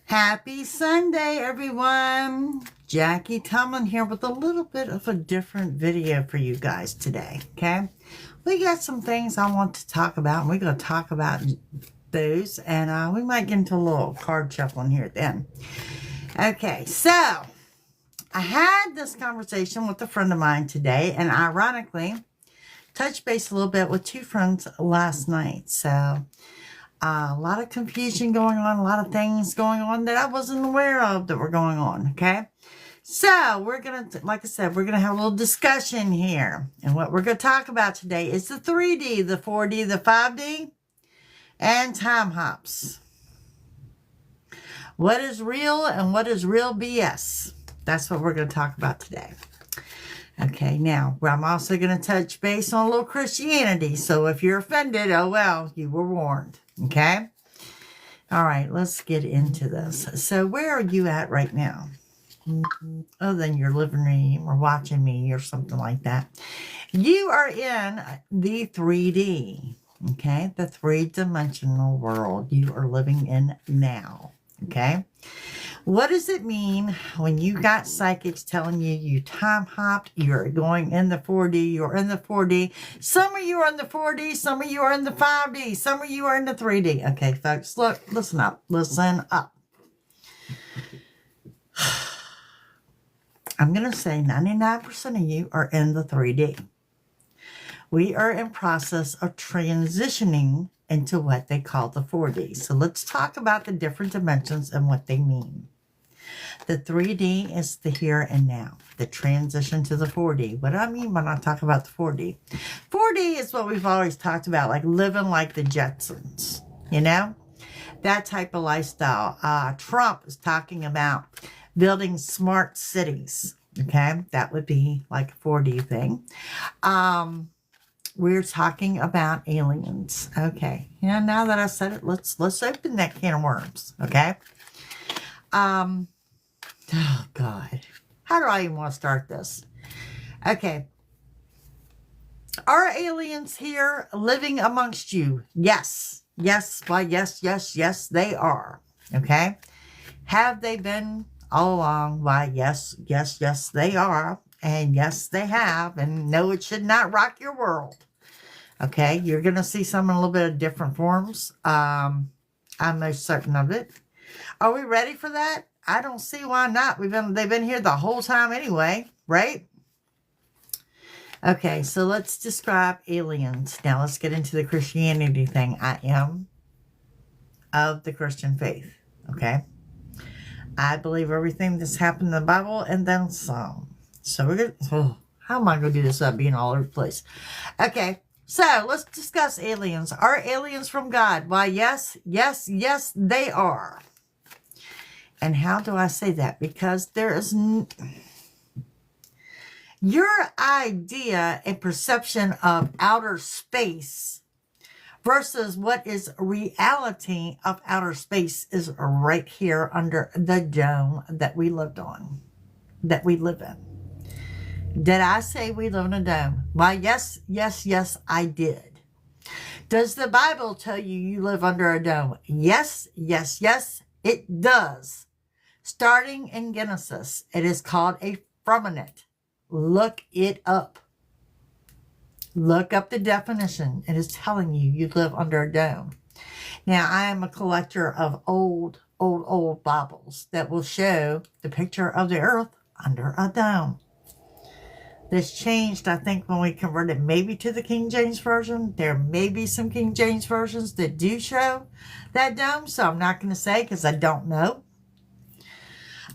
Happy Sunday, everyone. Jackie-Tomlin here with a little bit of a different video for you guys today, okay? We got some things I want to talk about, and we're going to talk about those, and we might get into a little card shuffling here at the end. Okay, so I had this conversation with a friend of mine today, and ironically, touched base a little bit with two friends last night, so a lot of confusion going on, a lot of things going on that I wasn't aware of that were going on, okay? So we're going to, like I said, we're going to have a little discussion here. And what we're going to talk about today is the 3D, the 4D, the 5D, and time hops. What is real and what is real BS? That's what we're going to talk about today. Okay, now, I'm also going to touch base on a little Christianity. So if you're offended, oh well, you were warned. Okay? All right, let's get into this. So where are you at right now? Other than your living room or watching me or something like that. You are in the 3D. Okay? The three-dimensional world you are living in now. Okay? What does it mean when you got psychics telling you you time hopped, you're going in the 4D, you're in the 4D. Some of you are in the 4D, some of you are in the 5D, some of you are in the 3D. Okay, folks, look, listen up, listen up. I'm going to say 99% of you are in the 3D. We are in process of transitioning into what they call the 4D. So let's talk about the different dimensions and what they mean. The 3D is the here and now, the transition to the 4D. What do I mean when I talk about the 4D? 4D is what we've always talked about, like living like the Jetsons, you know? That type of lifestyle. Trump is talking about building smart cities, okay? That would be like a 4D thing. We're talking about aliens, okay? Yeah, now that I said it, let's open that can of worms, okay? Oh, God. How do I even want to start this? Okay. Are aliens here living amongst you? Yes. Yes. Why, yes, yes, yes, they are. Okay. Have they been all along? Why, yes, yes, yes, they are. And yes, they have. And no, it should not rock your world. Okay. You're going to see some in a little bit of different forms. I'm most certain of it. Are we ready for that? I don't see why not. They've been here the whole time anyway, right? Okay, so let's describe aliens. Now let's get into the Christianity thing. I am of the Christian faith, I believe everything that's happened in the Bible and then some. So we're going to, how am I going to do this without being all over the place? Okay, so let's discuss aliens. Are aliens from God? Why, yes, yes, yes, they are. And how do I say that? Because there is your idea and perception of outer space versus what is reality of outer space is right here under the dome that we lived on, that we live in. Did I say we live in a dome? Why, yes, yes, yes, I did. Does the Bible tell you you live under a dome? Yes, yes, yes, it does. Starting in Genesis, it is called a firmament. Look it up. Look up the definition. It is telling you you live under a dome. Now, I am a collector of old Bibles that will show the picture of the earth under a dome. This changed, I think, when we converted maybe to the King James Version. There may be some King James versions that do show that dome, so I'm not going to say because I don't know.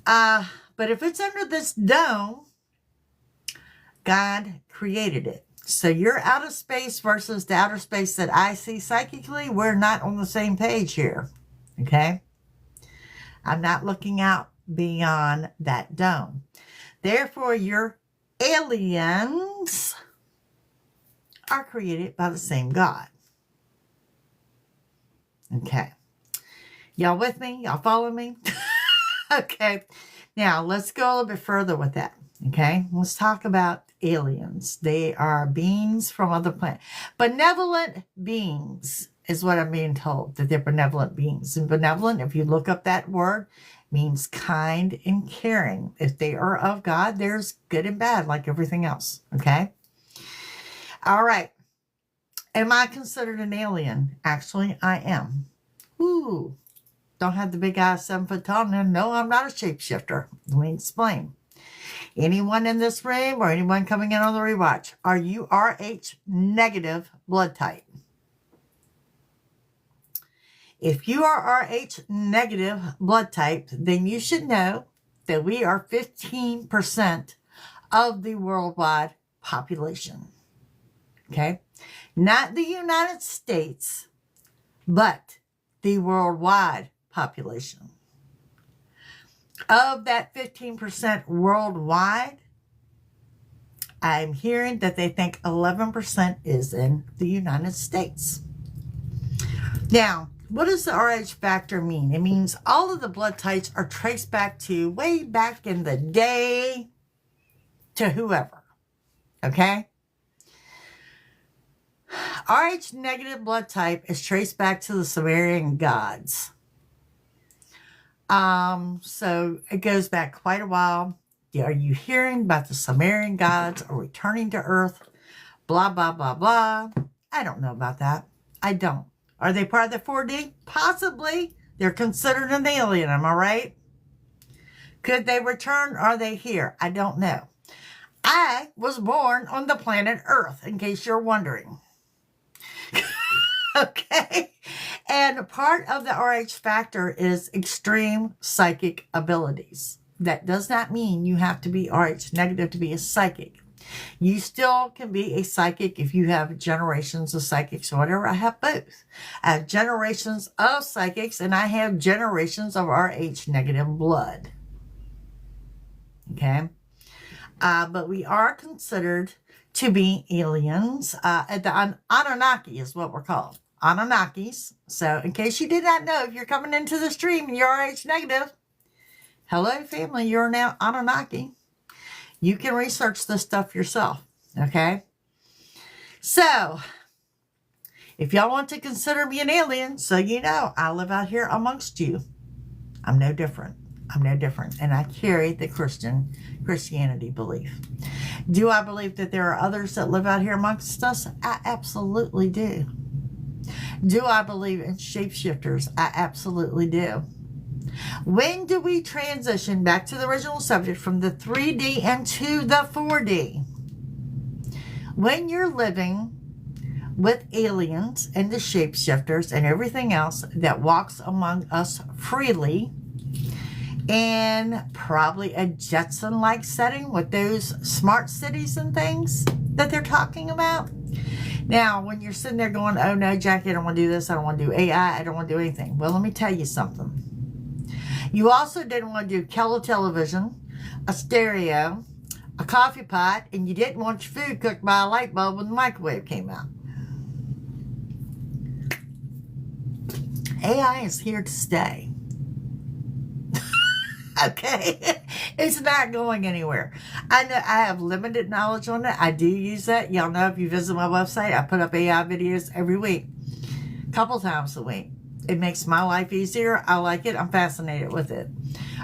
But if it's under this dome, God created it. So your outer space versus the outer space that I see psychically, we're not on the same page here. Okay? I'm not looking out beyond that dome. Therefore, your aliens are created by the same God. Okay. Y'all with me? Y'all follow me? Okay, now let's go a little bit further with that, okay? Let's talk about aliens. They are beings from other planets. Benevolent beings, is what I'm being told, that they're benevolent beings. And benevolent, if you look up that word, means kind and caring. If they are of God, there's good and bad like everything else. Okay? All right. Am I considered an alien? Actually, I am. Ooh. Don't have the big eye 7 foot tall. No, I'm not a shapeshifter. Let me explain. Anyone in this room or anyone coming in on the rewatch, are you RH negative blood type? If you are RH negative blood type, then you should know that we are 15% of the worldwide population. Okay? Not the United States, but the worldwide population. Of that 15% worldwide, I'm hearing that they think 11% is in the United States. Now, what does the RH factor mean? It means all of the blood types are traced back to way back in the day to whoever. Okay? RH negative blood type is traced back to the Sumerian gods. So it goes back quite a while. Are you hearing about the Sumerian gods are returning to Earth? Blah, blah, blah, blah. I don't know about that. I don't. Are they part of the 4D? Possibly. They're considered an alien, am I right? Could they return? Are they here? I don't know. I was born on the planet Earth, in case you're wondering. Okay? And part of the RH factor is extreme psychic abilities. That does not mean you have to be RH negative to be a psychic. You still can be a psychic if you have generations of psychics or whatever. I have both. I have generations of psychics and I have generations of RH negative blood. Okay? But we are considered to be aliens. The Anunnaki is what we're called. Anunnakis. So in case you did not know, if you're coming into the stream and you're RH negative, hello family, you're now Anunnaki. You can research this stuff yourself. Okay? So, if y'all want to consider me an alien, so you know, I live out here amongst you. I'm no different. I'm no different. And I carry the Christianity belief. Do I believe that there are others that live out here amongst us? I absolutely do. Do I believe in shapeshifters? I absolutely do. When do we transition back to the original subject from the 3D into the 4D? When you're living with aliens and the shapeshifters and everything else that walks among us freely in probably a Jetson-like setting with those smart cities and things that they're talking about. Now, when you're sitting there going, oh no, Jackie, I don't want to do this. I don't want to do AI. I don't want to do anything. Well, let me tell you something. You also didn't want to do color television, a stereo, a coffee pot, and you didn't want your food cooked by a light bulb when the microwave came out. AI is here to stay. Okay? It's not going anywhere. I know I have limited knowledge on it. I do use that. Y'all know if you visit my website, I put up AI videos every week, a couple times a week. It makes my life easier. I like it. I'm fascinated with it.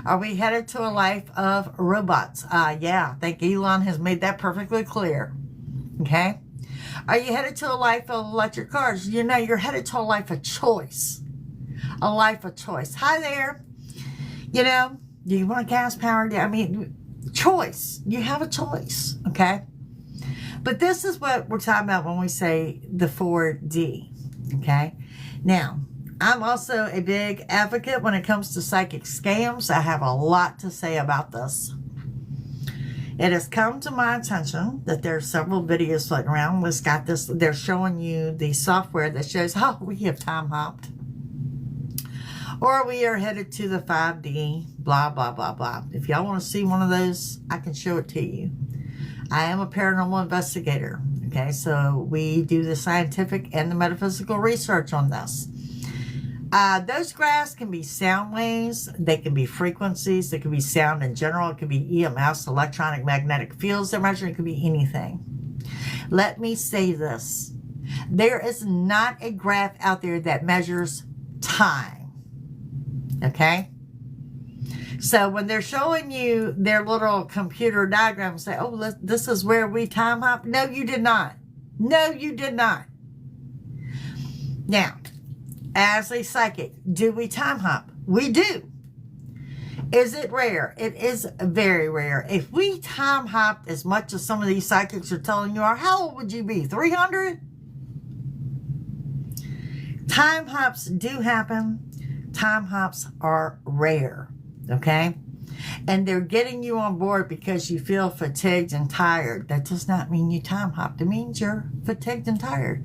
Are we headed to a life of robots? Yeah, I think Elon has made that perfectly clear. Okay? Are you headed to a life of electric cars? You know, you're headed to a life of choice. A life of choice. Hi there. You know, do you want gas powered? I mean, choice. You have a choice. Okay? But this is what we're talking about when we say the 4D. Okay? Now, I'm also a big advocate when it comes to psychic scams. I have a lot to say about this. It has come to my attention that there are several videos floating around. It's got this, they're showing you the software that shows, oh, we have time hopped. Or we are headed to the 5D, blah, blah, blah, blah. If y'all want to see one of those, I can show it to you. I am a paranormal investigator. Okay, so we do the scientific and the metaphysical research on this. Those graphs can be sound waves, they can be frequencies, they can be sound in general, it could be EMFs, electronic magnetic fields they're measuring, it could be anything. Let me say this. There is not a graph out there that measures time. Okay? So when they're showing you their little computer diagram, say, oh, this is where we time hop. No, you did not. No, you did not. Now, as a psychic, do we time hop? We do. Is it rare? It is very rare. If we time hopped as much as some of these psychics are telling you are, how old would you be? 300? Time hops do happen. Time hops are rare. Okay? And they're getting you on board because you feel fatigued and tired. That does not mean you time hopped. It means you're fatigued and tired.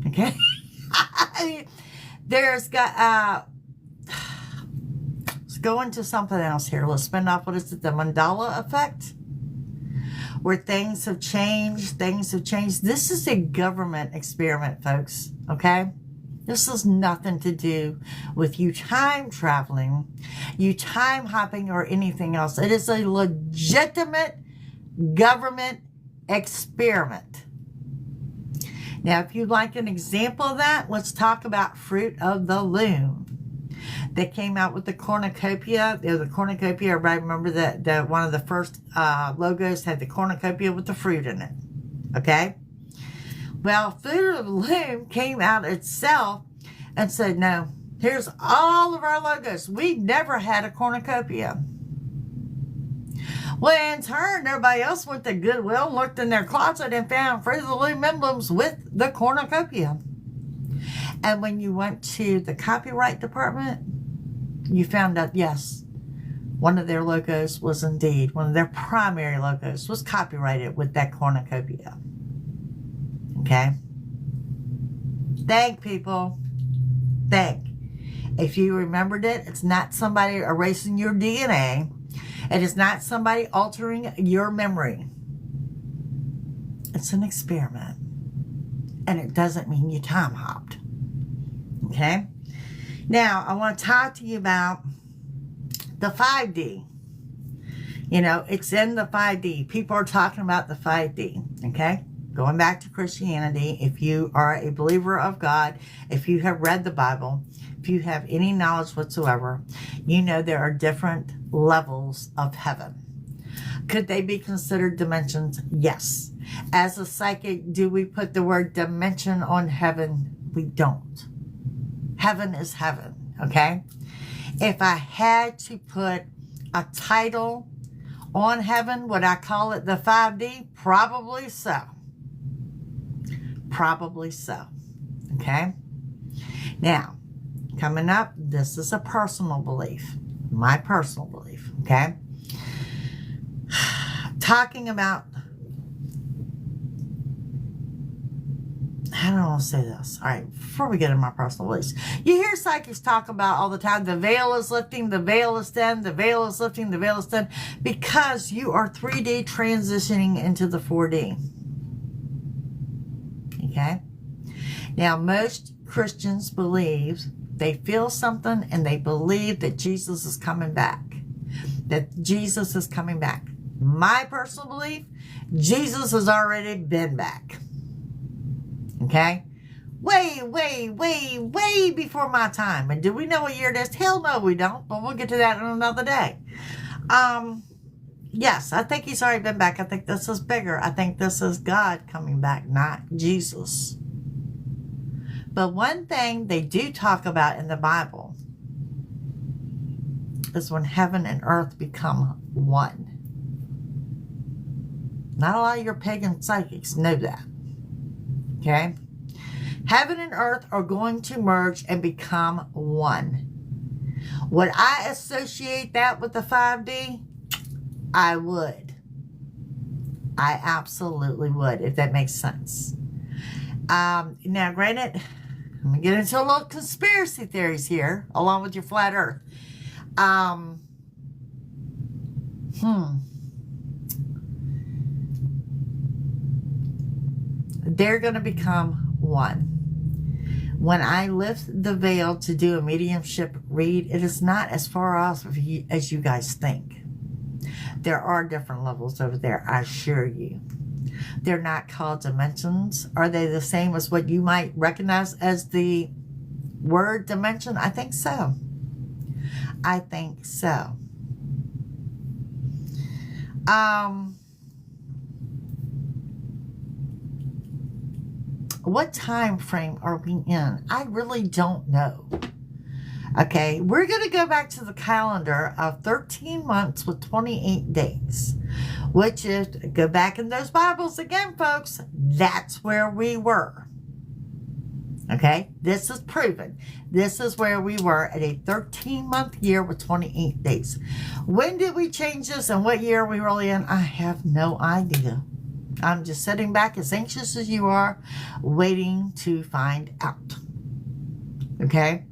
Okay? There's got, let's go into something else here. Let's spin off, what is it, the Mandela effect? Where things have changed, This is a government experiment, folks, okay? This has nothing to do with you time traveling, you time hopping, or anything else. It is a legitimate government experiment. Now, if you'd like an example of that, let's talk about Fruit of the Loom. They came out with the cornucopia. The cornucopia, everybody remember that one of the first logos had the cornucopia with the fruit in it. Okay? Well, Fruit of the Loom came out itself and said, no, here's all of our logos. We never had a cornucopia. Well, in turn, everybody else went to Goodwill, looked in their closet, and found Fruit of the Loom emblems with the cornucopia. And when you went to the copyright department, you found out, yes, one of their logos was indeed, one of their primary logos was copyrighted with that cornucopia. Okay? Think, people. Think. If you remembered it, it's not somebody erasing your DNA. It is not somebody altering your memory. It's an experiment. And it doesn't mean you time hopped. Okay? Now, I want to talk to you about the 5D. You know, it's in the 5D. People are talking about the 5D. Okay? Going back to Christianity, if you are a believer of God, if you have read the Bible, if you have any knowledge whatsoever, you know there are different levels of heaven. Could they be considered dimensions? Yes. As a psychic, do we put the word dimension on heaven? We don't. Heaven is heaven, okay? If I had to put a title on heaven, would I call it the 5D? Probably so. Probably so, okay? Now, coming up, this is a personal belief. My personal belief, okay? Talking about, how do I want to say this? All right, before we get into my personal beliefs, you hear psychics talk about all the time, the veil is lifting, the veil is thin, the veil is lifting, the veil is thin, because you are 3D transitioning into the 4D. Okay? Now, most Christians believe, they feel something and they believe that Jesus is coming back. That Jesus is coming back. My personal belief, Jesus has already been back. Okay? Way before my time. And do we know what year it is? Hell no, we don't. But we'll get to that in another day. Yes, I think he's already been back. I think this is bigger. I think this is God coming back, not Jesus. But one thing they do talk about in the Bible is when heaven and earth become one. Not a lot of your pagan psychics know that. Okay? Heaven and earth are going to merge and become one. Would I associate that with the 5D? I would. I absolutely would, if that makes sense. Now, granted, I'm going to get into a little conspiracy theories here, along with your flat earth. They're going to become one. When I lift the veil to do a mediumship read, it is not as far off as you guys think. There are different levels over there, I assure you. They're not called dimensions. Are they the same as what you might recognize as the word dimension? I think so. I think so. What time frame are we in? I really don't know. Okay, we're going to go back to the calendar of 13 months with 28 days, which is, go back in those Bibles again, folks, that's where we were. Okay, this is proven. This is where we were at a 13-month year with 28 days. When did we change this and what year are we really in? I have no idea. I'm just sitting back as anxious as you are, waiting to find out. Okay?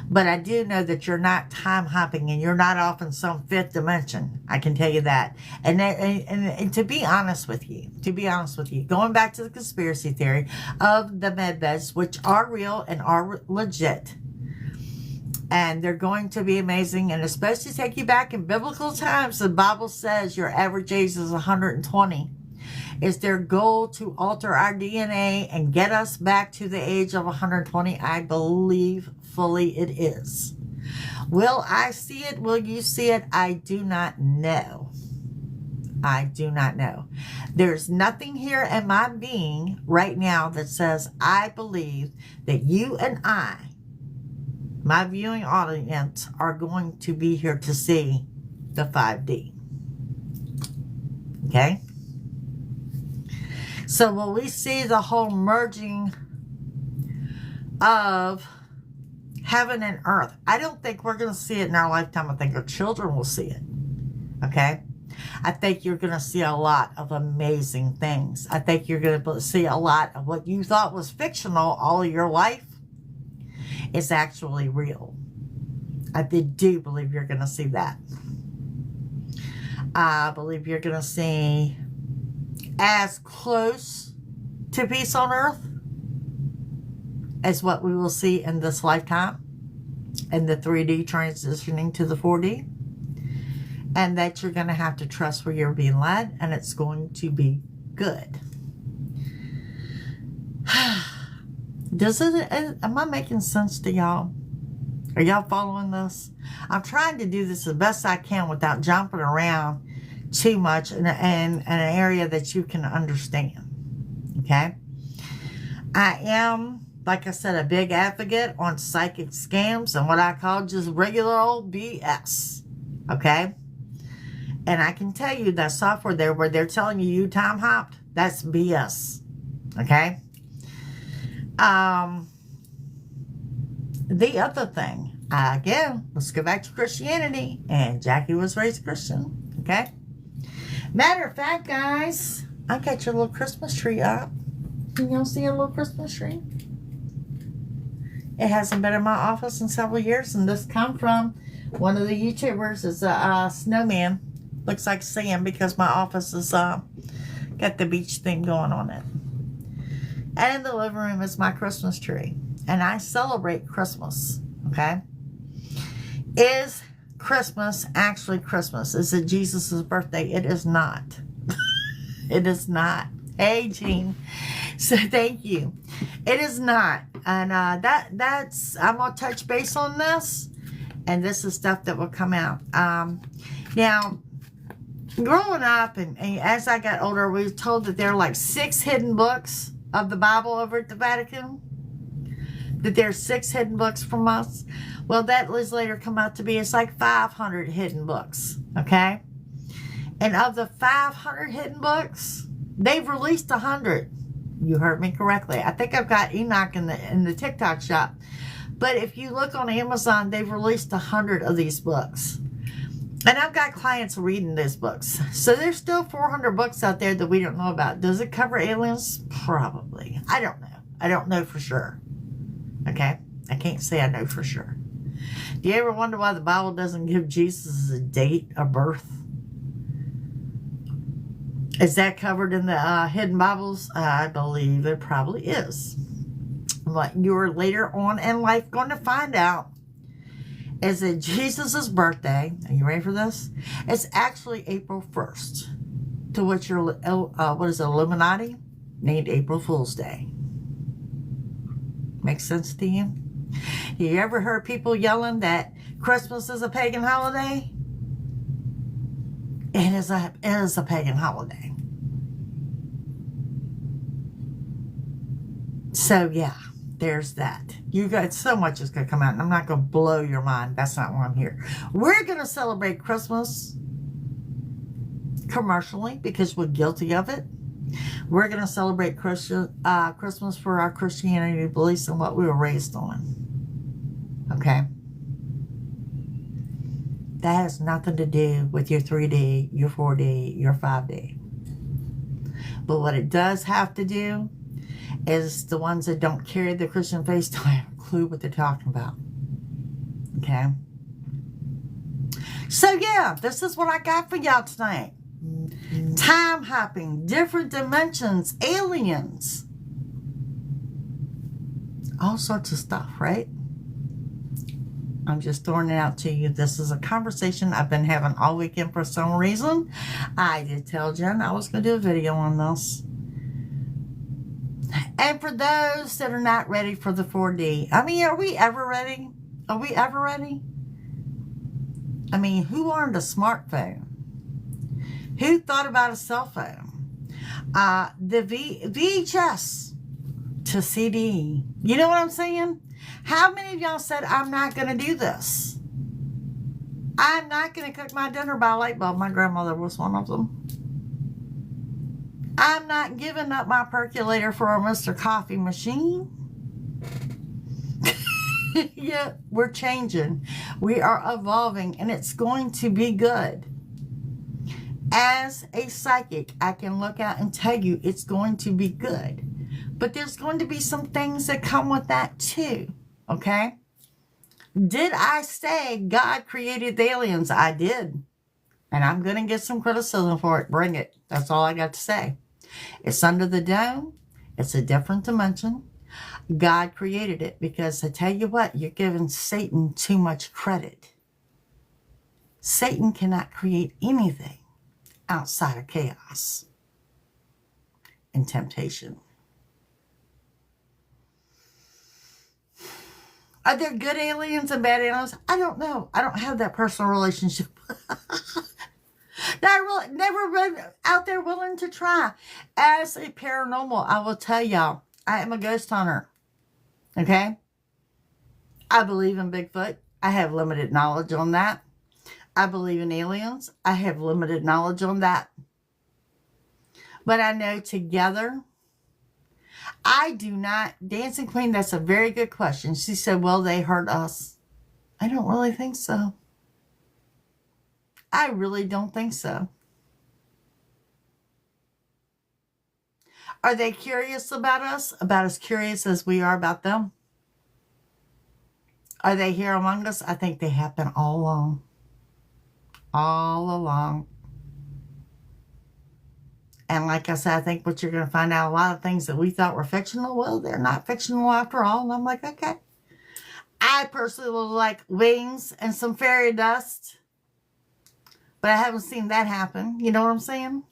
But I do know that you're not time hopping and you're not off in some fifth dimension. I can tell you that. And to be honest with you, going back to the conspiracy theory of the med beds, which are real and are legit, and they're going to be amazing, and especially take you back in biblical times. The Bible says your average age is 120. Is their goal to alter our DNA and get us back to the age of 120? I believe fully it is. Will I see it? Will you see it? I do not know. I do not know. There's nothing here in my being right now that says I believe that you and I, my viewing audience, are going to be here to see the 5D. Okay? So will we see the whole merging of heaven and earth? I don't think we're going to see it in our lifetime. I think our children will see it. Okay? I think you're going to see a lot of amazing things. I think you're going to see a lot of what you thought was fictional all of your life is actually real. I do believe you're going to see that. I believe you're going to see as close to peace on earth as what we will see in this lifetime, and the 3D transitioning to the 4D, and that you're going to have to trust where you're being led, and it's going to be good. Am I making sense to y'all? Are y'all following this? I'm trying to do this the best I can without jumping around too much in an area that you can understand. Okay? I am, like I said, a big advocate on psychic scams and what I call just regular old BS. Okay? And I can tell you that software there where they're telling you time hopped, that's BS. Okay? The other thing, again, let's go back to Christianity, and Jackie was raised Christian. Okay? Matter of fact, guys, I got your little Christmas tree up. Can y'all see a little Christmas tree? It hasn't been in my office in several years, and this come from one of the YouTubers. It's a snowman. Looks like sand because my office is got the beach thing going on it. And in the living room is my Christmas tree. And I celebrate Christmas. Okay? Is Christmas actually Christmas? Is it Jesus' birthday? It is not. It is not. Hey, Jean. So thank you. It is not. And that's, I'm going to touch base on this. And this is stuff that will come out. Now, growing up and as I got older, we were told that there are like 6 hidden books of the Bible over at the Vatican. That there's 6 hidden books from us. Well, that was later come out to be, it's like 500 hidden books. Okay? And of the 500 hidden books, they've released 100. You heard me correctly. I think I've got Enoch in the TikTok shop. But if you look on Amazon, they've released 100 of these books. And I've got clients reading these books. So there's still 400 books out there that we don't know about. Does it cover aliens? Probably. I don't know. I don't know for sure. Okay? I can't say I know for sure. Do you ever wonder why the Bible doesn't give Jesus a date of birth? Is that covered in the hidden Bibles? I believe it probably is. What you're later on in life going to find out is that Jesus' birthday, are you ready for this? It's actually April 1st. to what your, what is it, Illuminati, named April Fool's Day. Makes sense to you? You ever heard people yelling that Christmas is a pagan holiday? It is a pagan holiday. So yeah, there's that. You got so much is going to come out, and I'm not going to blow your mind. That's not why I'm here. We're going to celebrate Christmas commercially because we're guilty of it. We're going to celebrate Christmas for our Christianity beliefs and what we were raised on. Okay? That has nothing to do with your 3D, your 4D, your 5D. But what it does have to do is the ones that don't carry the Christian faith don't have a clue what they're talking about. Okay? So yeah, this is what I got for y'all tonight. Time hopping, different dimensions, aliens. All sorts of stuff, right? I'm just throwing it out to you. This is a conversation I've been having all weekend for some reason. I did tell Jen I was going to do a video on this. And for those that are not ready for the 4D, I mean, are we ever ready? Are we ever ready? I mean, who owned a smartphone? Who thought about a cell phone? The VHS to CD. You know what I'm saying? How many of y'all said, I'm not going to do this? I'm not going to cook my dinner by a light bulb. My grandmother was one of them. I'm not giving up my percolator for a Mr. Coffee machine. Yeah, we're changing. We are evolving, and it's going to be good. As a psychic, I can look out and tell you it's going to be good. But there's going to be some things that come with that too. Okay? Did I say God created the aliens? I did. And I'm going to get some criticism for it. Bring it. That's all I got to say. It's under the dome. It's a different dimension. God created it because I tell you what, you're giving Satan too much credit. Satan cannot create anything outside of chaos and temptation. Are there good aliens and bad aliens? I don't know. I don't have that personal relationship. Never been out there willing to try. As a paranormal, I will tell y'all, I am a ghost hunter. Okay? I believe in Bigfoot. I have limited knowledge on that. I believe in aliens. I have limited knowledge on that. But I know together, I do not. Dancing Queen, that's a very good question. She said, well, they hurt us. I don't really think so. I really don't think so. Are they curious about us? About as curious as we are about them? Are they here among us? I think they have been all along. All along. And like I said, I think what you're going to find out, a lot of things that we thought were fictional, well, they're not fictional after all. And I'm like, okay. I personally would like wings and some fairy dust. But I haven't seen that happen. You know what I'm saying?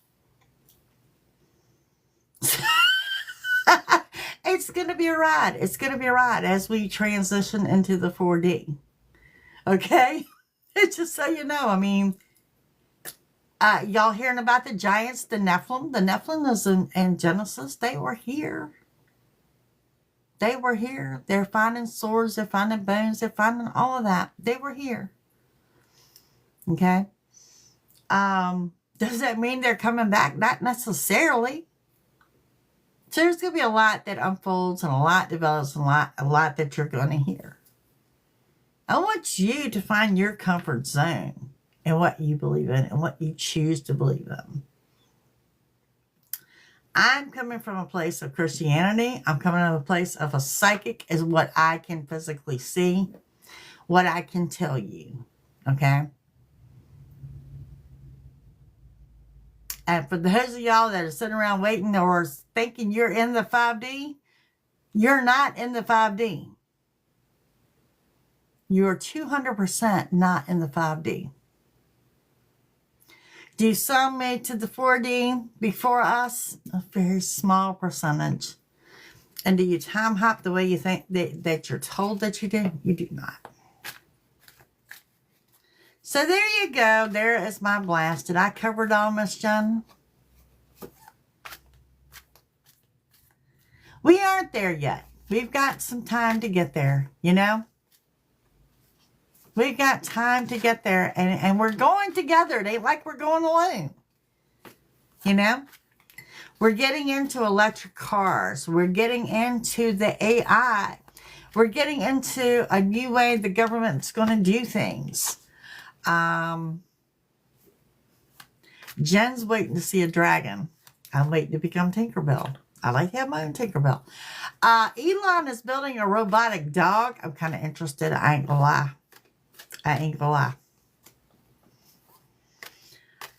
It's going to be a ride. It's going to be a ride as we transition into the 4D. Okay? It's just so you know. I mean, y'all hearing about the giants, the Nephilim? The Nephilim is in Genesis. They were here. They were here. They're finding swords. They're finding bones. They're finding all of that. They were here. Okay? Does that mean they're coming back? Not necessarily. So there's going to be a lot that unfolds and a lot develops and a lot that you're going to hear. I want you to find your comfort zone in what you believe in and what you choose to believe in. I'm coming from a place of Christianity. I'm coming from a place of a psychic is what I can physically see, what I can tell you. Okay? And for those of y'all that are sitting around waiting or thinking you're in the 5D, you're not in the 5D. You're 200% not in the 5D. Do some made to the 4D before us? A very small percentage. And do you time hop the way you think that you're told that you do? You do not. So there you go. There is my blast. Did I cover it all, Miss Jen? We aren't there yet. We've got some time to get there, you know? We've got time to get there. And we're going together. It ain't like we're going alone. You know? We're getting into electric cars. We're getting into the AI. We're getting into a new way the government's going to do things. Jen's waiting to see a dragon. I'm waiting to become Tinkerbell. I like to have my own Tinkerbell. Elon is building a robotic dog. I'm kind of interested. I ain't gonna lie. I ain't gonna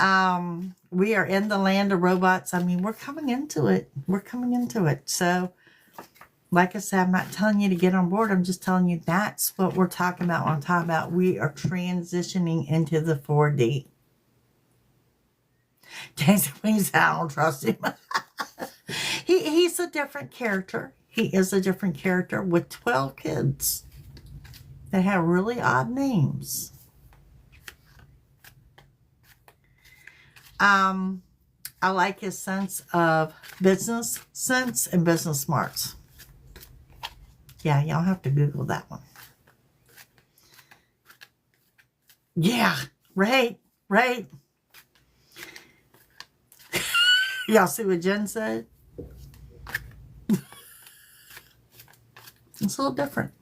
lie. We are in the land of robots. I mean, we're coming into it. We're coming into it. So, like I said, I'm not telling you to get on board. I'm just telling you that's what we're talking about when I'm talking about we are transitioning into the 4D. Dancing Queen's, I don't trust him. He's a different character. He is a different character with 12 kids that have really odd names. I like his sense of business sense and business smarts. Yeah, y'all have to Google that one. Yeah, right. Y'all see what Jen said? It's a little different.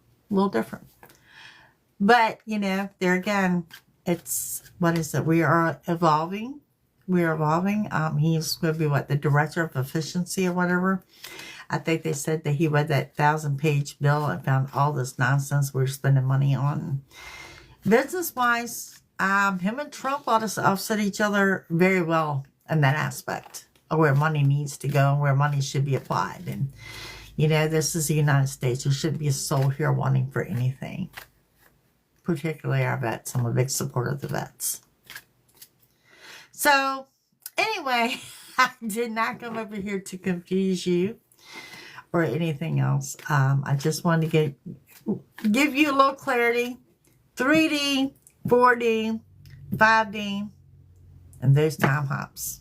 But, you know, there again, it's, what is it? We are evolving. He's going to be, what, the director of efficiency or whatever. I think they said that he read that 1,000-page bill and found all this nonsense we're spending money on. Business-wise, him and Trump ought to offset each other very well in that aspect of where money needs to go and where money should be applied. And, you know, this is the United States. There shouldn't be a soul here wanting for anything. Particularly our vets. I'm a big supporter of the vets. So, anyway, I did not come over here to confuse you or anything else. I just wanted to give you a little clarity. 3D, 4D, 5D, and those time hops.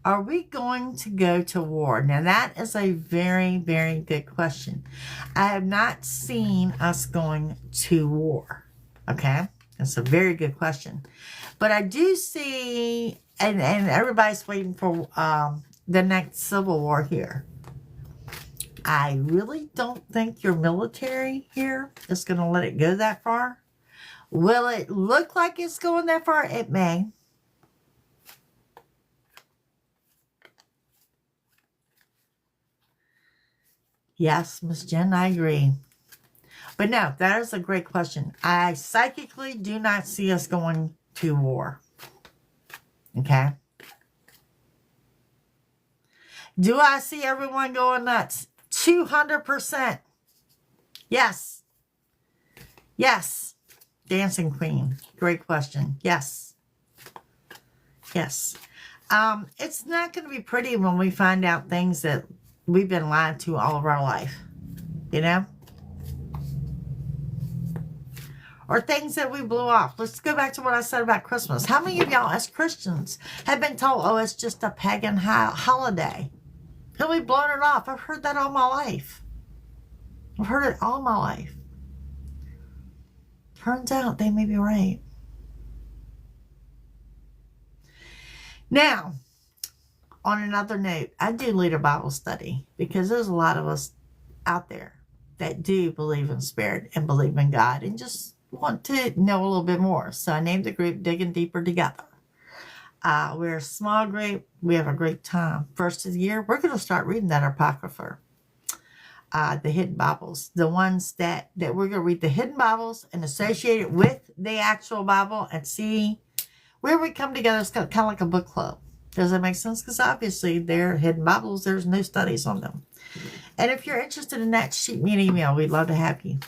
Are we going to go to war? Now, that is a very, very good question. I have not seen us going to war. Okay? That's a very good question. But I do see, and everybody's waiting for the next civil war here. I really don't think your military here is going to let it go that far. Will it look like it's going that far? It may. Yes, Miss Jen, I agree. But no, that is a great question. I psychically do not see us going to war. Okay? Do I see everyone going nuts? 200%. Yes. Yes. Dancing Queen. Great question. Yes. Yes. It's not going to be pretty when we find out things that we've been lied to all of our life, you know? Or things that we blew off. Let's go back to what I said about Christmas. How many of y'all as Christians have been told, oh, it's just a pagan holiday? And we've blown it off. I've heard that all my life. I've heard it all my life. Turns out they may be right. Now, on another note, I do lead a Bible study because there's a lot of us out there that do believe in spirit and believe in God and just want to know a little bit more. So I named the group Digging Deeper Together. We're a small group. We have a great time. First of the year, we're going to start reading that Apocrypha. The hidden Bibles. The ones that we're going to read the hidden Bibles and associate it with the actual Bible and see where we come together. It's kind of like a book club. Does that make sense? Because obviously they're hidden Bibles. There's no studies on them. And if you're interested in that, shoot me an email. We'd love to have you.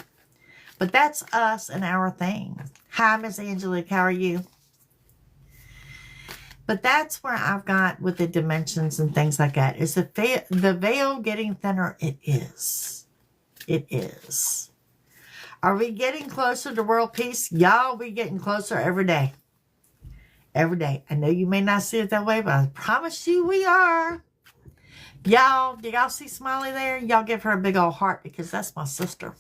But that's us and our thing. Hi, Miss Angelique. How are you? But that's where I've got with the dimensions and things like that. Is the veil getting thinner? It is. It is. Are we getting closer to world peace? Y'all, we getting closer every day. Every day. I know you may not see it that way, but I promise you we are. Y'all, do y'all see Smiley there? Y'all give her a big old heart because that's my sister.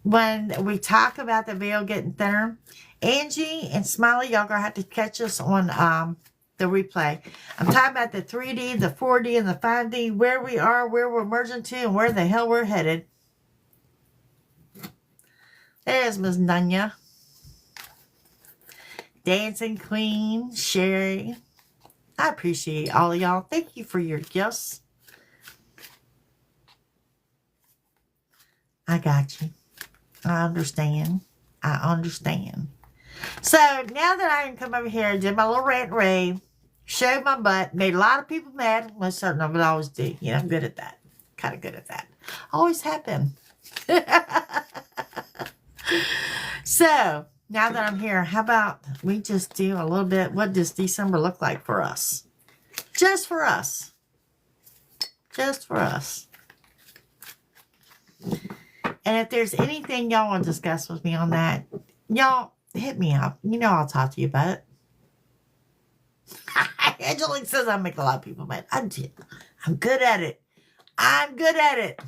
When we talk about the veil getting thinner, Angie and Smiley, y'all gonna have to catch us on the replay. I'm talking about the 3D, the 4D, and the 5D, where we are, where we're merging to, and where the hell we're headed. There's Miss Nunya. Dancing Queen, Sherry. I appreciate all of y'all. Thank you for your gifts. I got you. I understand. I understand. So now that I can come over here and do my little rant and rave, showed my butt, made a lot of people mad. Well, certain of it I always do. You know, I'm good at that. Kind of good at that. Always have been. So now that I'm here, how about we just do a little bit, what does December look like for us? Just for us. Just for us. And if there's anything y'all want to discuss with me on that, y'all hit me up. You know I'll talk to you about it. Angelique says I make a lot of people mad. I'm good at it. I'm good at it.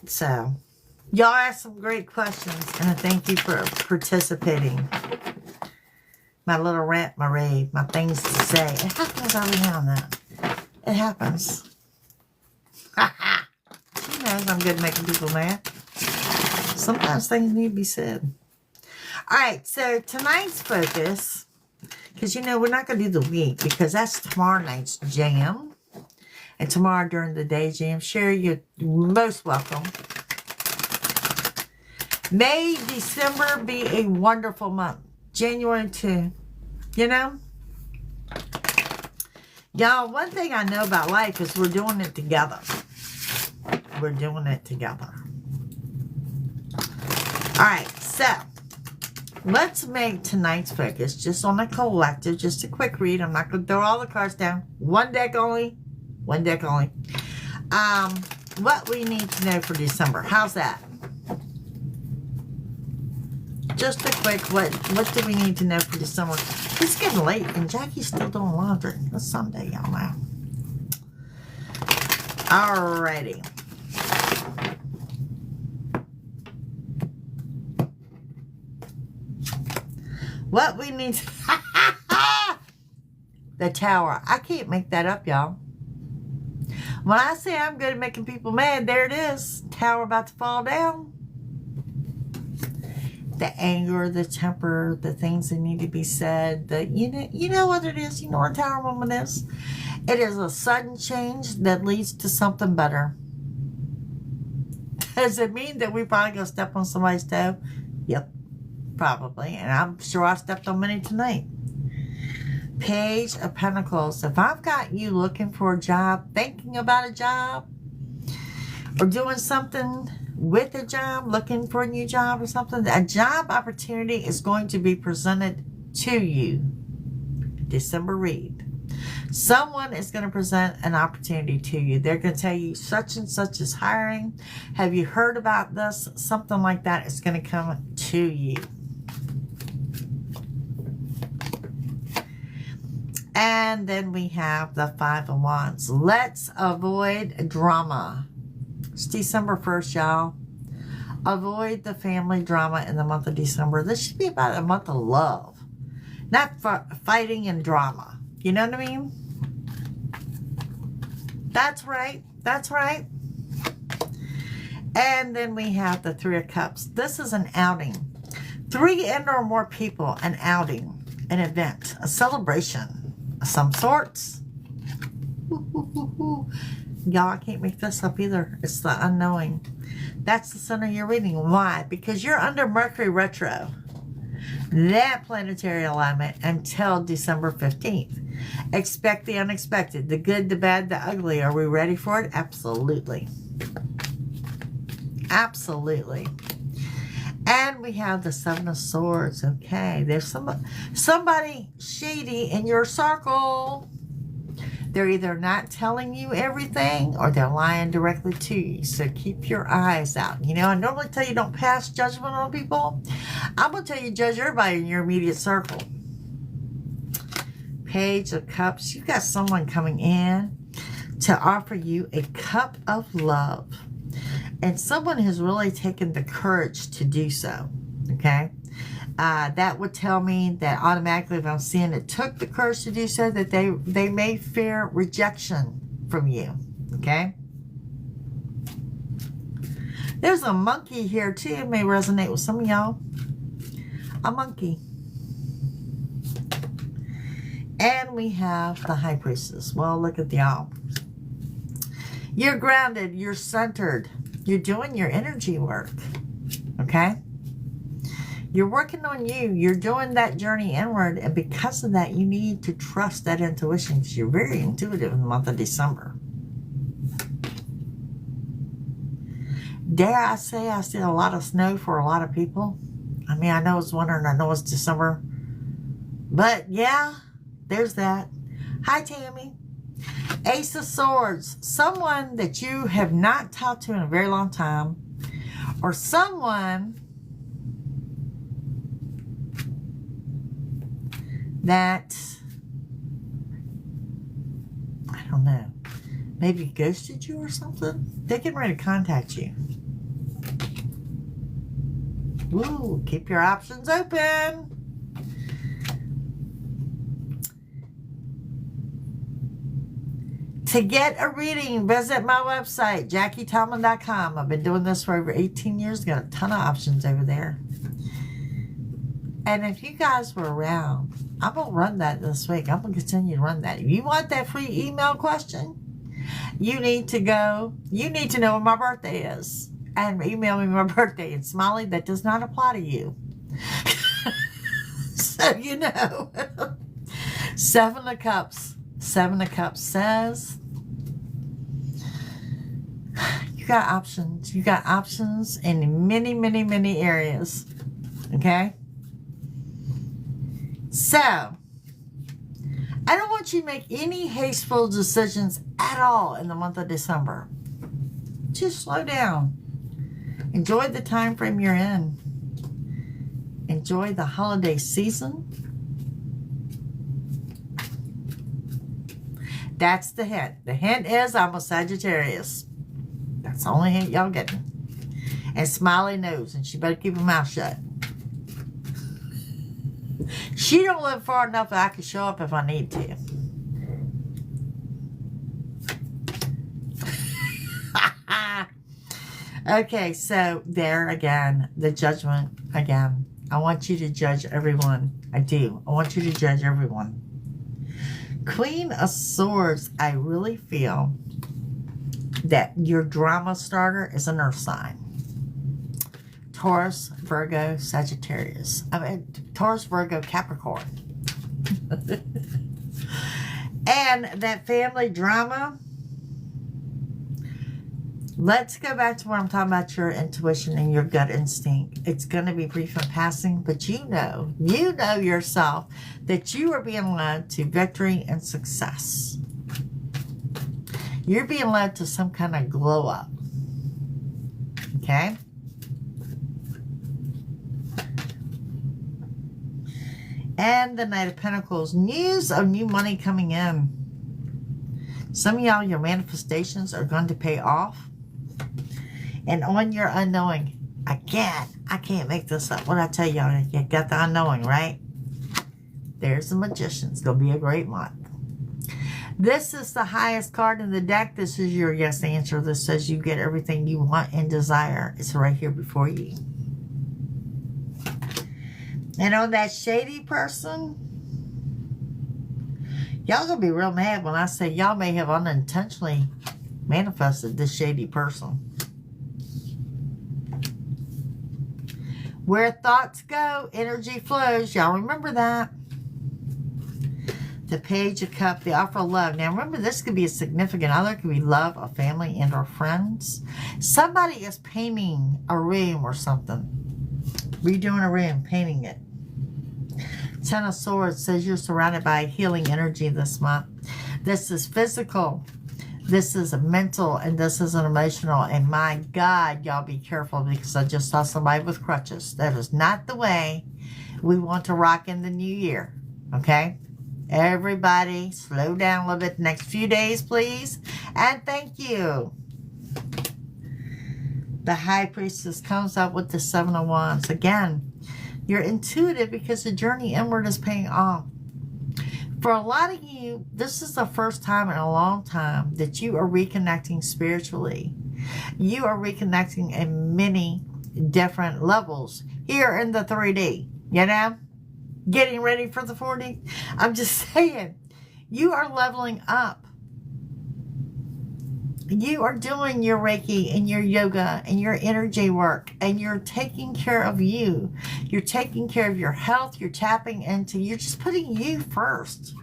So, y'all asked some great questions, and I thank you for participating. My little rant, my rave, my things to say. It happens every now and then. It happens. She knows I'm good at making people mad. Sometimes things need to be said. Alright, so tonight's focus, because you know we're not going to do the week, because that's tomorrow night's jam. And tomorrow during the day jam. Sherry, you're most welcome. May, December be a wonderful month. January too. You know? Y'all, one thing I know about life is we're doing it together. We're doing it together. Alright, so let's make tonight's focus just on the collective, just a quick read. I'm not going to throw all the cards down. One deck only. One deck only. What we need to know for December. How's that? Just a quick, what do we need to know for December? It's getting late and Jackie's still doing laundry. It's Sunday, y'all know. Alrighty. What we need to... The Tower. I can't make that up, y'all. When I say I'm good at making people mad, there it is. Tower about to fall down. The anger, the temper, the things that need to be said. You know what it is. You know what a Tower woman is. It is a sudden change that leads to something better. Does it mean that we probably gonna step on somebody's toe? Yep, probably. And I'm sure I stepped on many tonight. Page of Pentacles. If I've got you looking for a job, thinking about a job, or doing something with a job, looking for a new job or something, a job opportunity is going to be presented to you. December read. Someone is going to present an opportunity to you. They're going to tell you such and such is hiring. Have you heard about this? Something like that is going to come to you. And then we have the Five of Wands. Let's avoid drama. It's December 1st, y'all. Avoid the family drama in the month of December. This should be about a month of love. Not fighting and drama. You know what I mean? That's right. That's right. And then we have the Three of Cups. This is an outing. 3 and or more people, an outing, an event, a celebration of some sorts. Y'all, I can't make this up either. It's the unknowing. That's the center of your reading. Why? Because you're under Mercury retro. That planetary alignment until December 15th. Expect the unexpected. The good, the bad, the ugly. Are we ready for it? Absolutely. Absolutely. And we have the Seven of Swords. Okay, there's somebody shady in your circle. They're either not telling you everything or they're lying directly to you. So keep your eyes out. You know, I normally tell you don't pass judgment on people. I'm going to tell you judge everybody in your immediate circle. Page of Cups. You got someone coming in to offer you a cup of love. And someone has really taken the courage to do so. Okay? That would tell me that automatically, if I'm seeing it took the courage to do so, that they may fear rejection from you. Okay? There's a monkey here too. It may resonate with some of y'all. A monkey. And we have the High Priestess. Well, look at y'all. You're grounded. You're centered. You're doing your energy work. Okay? You're working on you. You're doing that journey inward. And because of that, you need to trust that intuition because you're very intuitive in the month of December. Dare I say I see a lot of snow for a lot of people. I mean, I know it's winter and I know it's December. But yeah, there's that. Hi, Tammy. Ace of Swords. Someone that you have not talked to in a very long time. Or someone that, I don't know, maybe ghosted you or something. They're getting ready to contact you. Ooh, keep your options open. To get a reading, visit my website, JackieTomlin.com. I've been doing this for over 18 years. Got a ton of options over there. And if you guys were around, I'm going to run that this week. I'm going to continue to run that. If you want that free email question, you need to know when my birthday is. And email me my birthday. And Smiley, that does not apply to you. So you know. Seven of Cups. Seven of Cups says, you got options. You got options in many, many, many areas. Okay? So, I don't want you to make any hasteful decisions at all in the month of December. Just slow down. Enjoy the time frame you're in. Enjoy the holiday season. That's the hint. The hint is I'm a Sagittarius. That's the only hint y'all getting. And Smiley knows, and she better keep her mouth shut. She don't live far enough that I can show up if I need to. Okay, so there again, the judgment again. I want you to judge everyone. I do. I want you to judge everyone. Queen of Swords, I really feel that your drama starter is an earth sign. Taurus, Virgo, Sagittarius. I mean, Taurus, Virgo, Capricorn. And that family drama, let's go back to what I'm talking about, your intuition and your gut instinct. It's going to be brief and passing, but you know yourself that you are being led to victory and success. You're being led to some kind of glow up. Okay? And the Knight of Pentacles. News of new money coming in. Some of y'all, your manifestations are going to pay off. And on your unknowing, again, I can't make this up. What did I tell y'all? You got the unknowing, right? There's the Magician. It's going to be a great month. This is the highest card in the deck. This is your yes answer. This says you get everything you want and desire. It's right here before you. And on that shady person, y'all going to be real mad when I say y'all may have unintentionally manifested this shady person. Where thoughts go, energy flows. Y'all remember that. The Page of Cups, the offer of love. Now remember, this could be a significant other, it could be love, a family, and or friends. Somebody is painting a room or something. Redoing a room, painting it. Ten of Swords says you're surrounded by healing energy this month. This is physical, this is mental, and this is an emotional. And my God, y'all be careful, because I just saw somebody with crutches. That is not the way we want to rock in the new year. Okay? Everybody, slow down a little bit the next few days, please. And thank you. The High Priestess comes up with the Seven of Wands. Again, you're intuitive because the journey inward is paying off. For a lot of you, this is the first time in a long time that you are reconnecting spiritually. You are reconnecting in many different levels here in the 3D, you know? Getting ready for the 4D. I'm just saying, you are leveling up. You are doing your Reiki and your yoga and your energy work, and you're taking care of you. You're taking care of your health. You're tapping into, you're just putting you first.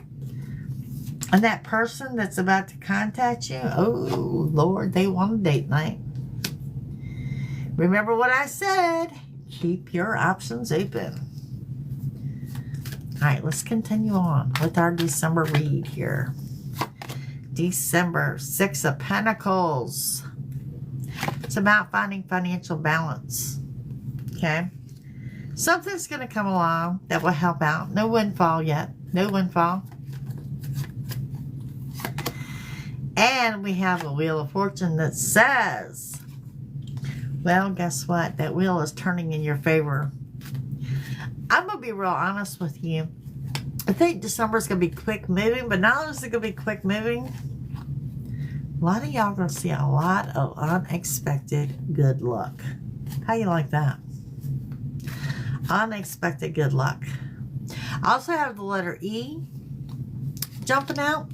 And that person that's about to contact you, oh Lord, they want a date night. Remember what I said, keep your options open. All right, let's continue on with our December read here. December, Six of Pentacles. It's about finding financial balance. Okay? Something's going to come along that will help out. No windfall yet. No windfall. And we have a Wheel of Fortune that says, well, guess what? That wheel is turning in your favor. I'm going to be real honest with you. I think December is going to be quick moving, but not only is it going to be quick moving, a lot of y'all are going to see a lot of unexpected good luck. How you like that? Unexpected good luck. I also have the letter E jumping out,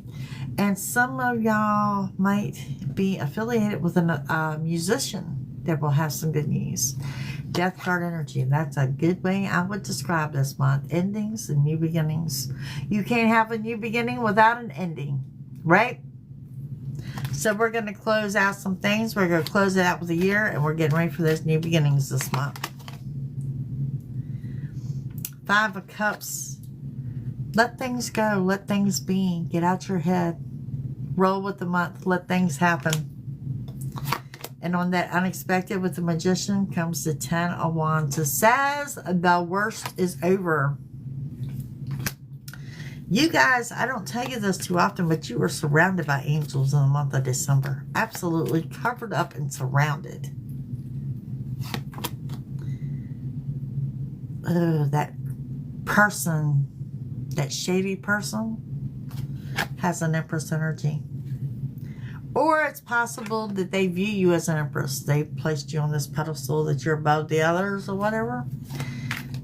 and some of y'all might be affiliated with a musician that will have some good news. Death card energy. That's a good way I would describe this month. Endings and new beginnings. You can't have a new beginning without an ending, right? So we're going to close out some things. We're going to close it out with a year, and we're getting ready for those new beginnings this month. Five of Cups. Let things go. Let things be. Get out your head. Roll with the month. Let things happen. And on that unexpected with the Magician comes the Ten of Wands. It says the worst is over. You guys, I don't tell you this too often, but you are surrounded by angels in the month of December. Absolutely covered up and surrounded. Oh, that person, that shady person, has an Empress energy. Or it's possible that they view you as an Empress. They placed you on this pedestal that you're above the others or whatever.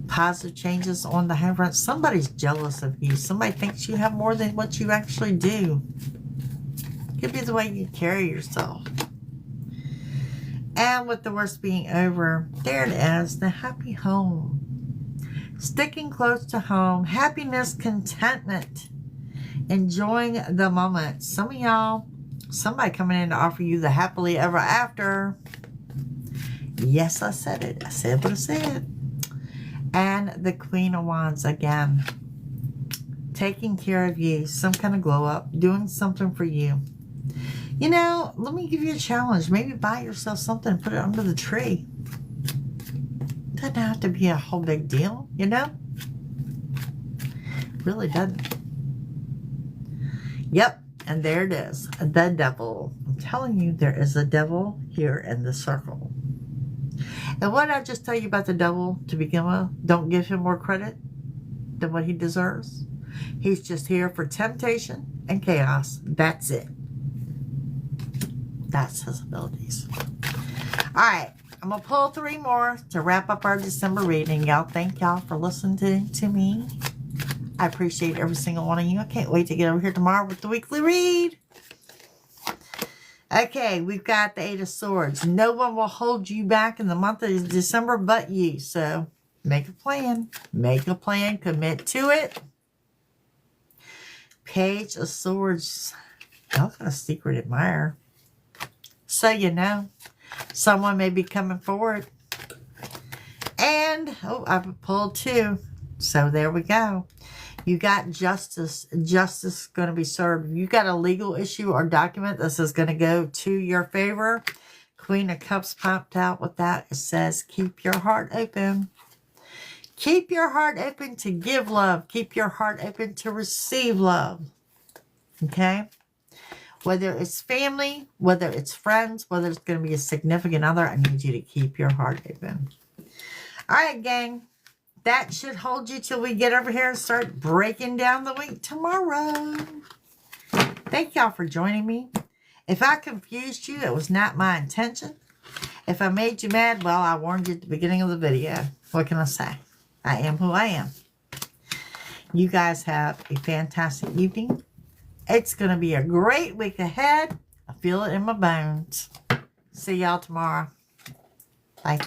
Positive changes on the home front. Somebody's jealous of you. Somebody thinks you have more than what you actually do. Could be the way you carry yourself. And with the worst being over, there it is, the happy home. Sticking close to home. Happiness, contentment. Enjoying the moment. Some of y'all, somebody coming in to offer you the happily ever after. Yes, I said it. I said what I said. And the Queen of Wands again. Taking care of you. Some kind of glow up. Doing something for you. You know, let me give you a challenge. Maybe buy yourself something and put it under the tree. Doesn't have to be a whole big deal, you know? Really doesn't. Yep. And there it is, the devil. I'm telling you, there is a devil here in the circle. And what did I just tell you about the devil to begin with? Don't give him more credit than what he deserves. He's just here for temptation and chaos. That's it. That's his abilities. All right, I'm going to pull 3 more to wrap up our December reading. Y'all, thank y'all for listening to me. I appreciate every single one of you. I can't wait to get over here tomorrow with the weekly read. Okay, we've got the Eight of Swords. No one will hold you back in the month of December but you. So make a plan. Make a plan. Commit to it. Page of Swords. Y'all got a secret admirer. So you know, someone may be coming forward. And, oh, I've pulled 2. So there we go. You got justice. Justice going to be served. You got a legal issue or document. This is going to go to your favor. Queen of Cups popped out with that. It says, keep your heart open. Keep your heart open to give love. Keep your heart open to receive love. Okay? Whether it's family, whether it's friends, whether it's going to be a significant other, I need you to keep your heart open. All right, gang. That should hold you till we get over here and start breaking down the week tomorrow. Thank y'all for joining me. If I confused you, it was not my intention. If I made you mad, well, I warned you at the beginning of the video. What can I say? I am who I am. You guys have a fantastic evening. It's going to be a great week ahead. I feel it in my bones. See y'all tomorrow. Bye.